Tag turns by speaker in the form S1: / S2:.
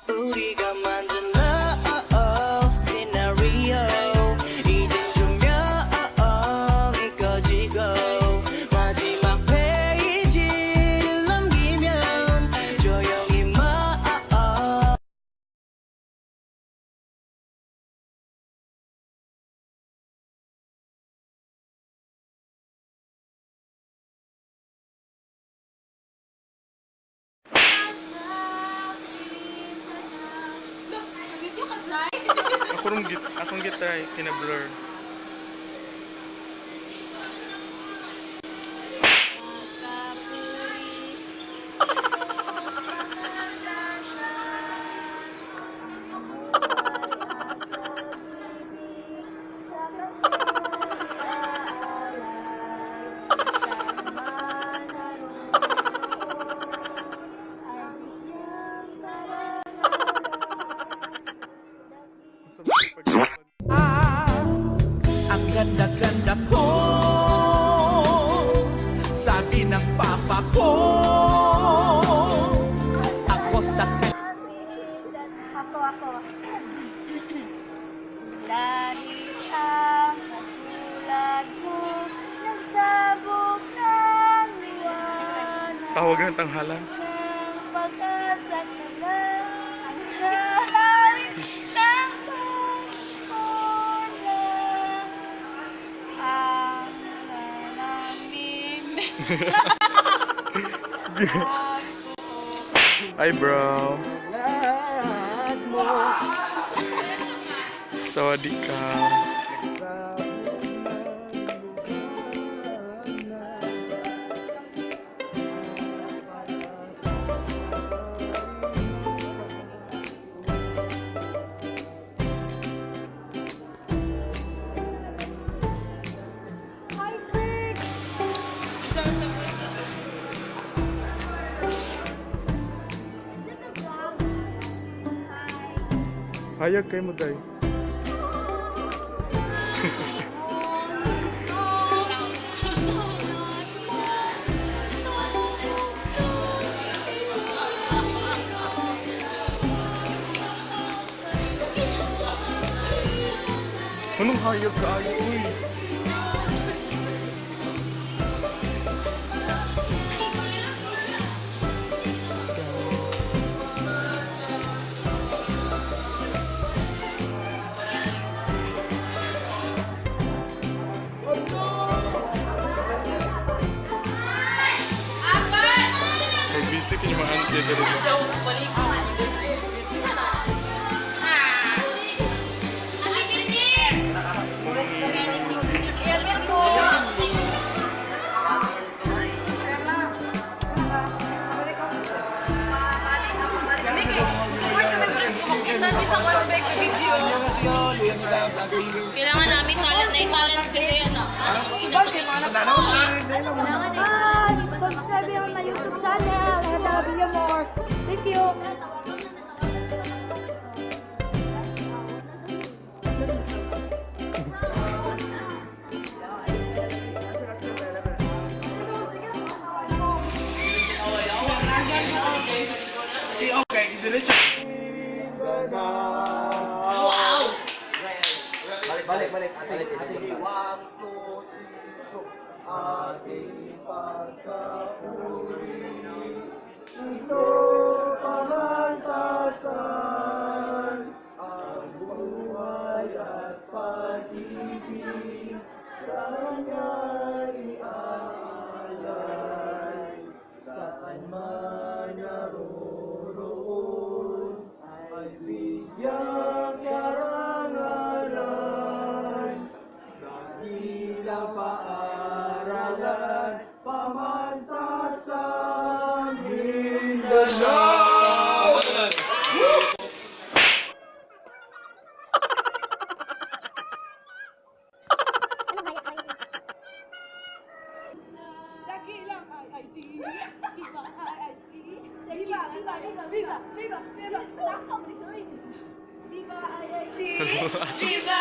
S1: 우리가 만든 love scenario 이젠 조명이 꺼지고 마지막 페이지를 넘기면 조용히
S2: Akong gitry, tina-blur.
S3: Ang ganda-ganda ko, sabi ng papa ko, ako sa
S4: Ako. Lanis ang katulad mo, nagsabog ng liwanag.
S2: Tawag ng tanghalan.
S4: Ng pag-asa ka lang, ang kahit ng pagkulang. Ang nalamin.
S2: Hi, bro. Sawadee ka. Hayag kay mo, day. Anong hayag ka, ayo, uy? Basic yung mga auntie ka rin.
S5: Kailangan namin talent na i-talent sila yan ah.
S4: Subscribe yun na YouTube channel. I love you more. Thank you.
S3: Si okay, diretso.
S5: Wow!
S6: Balik.
S3: Ating pagkapuri, ito pamantasan, ang buhay at pag-ibig, sa kanya iaalay, saan man naroroon, ay bigyang karangalan, dakilang paaralan, pamantasan, Mindanao!
S4: Dakilang IIT. Viva IIT. Viva. Viva IIT. Viva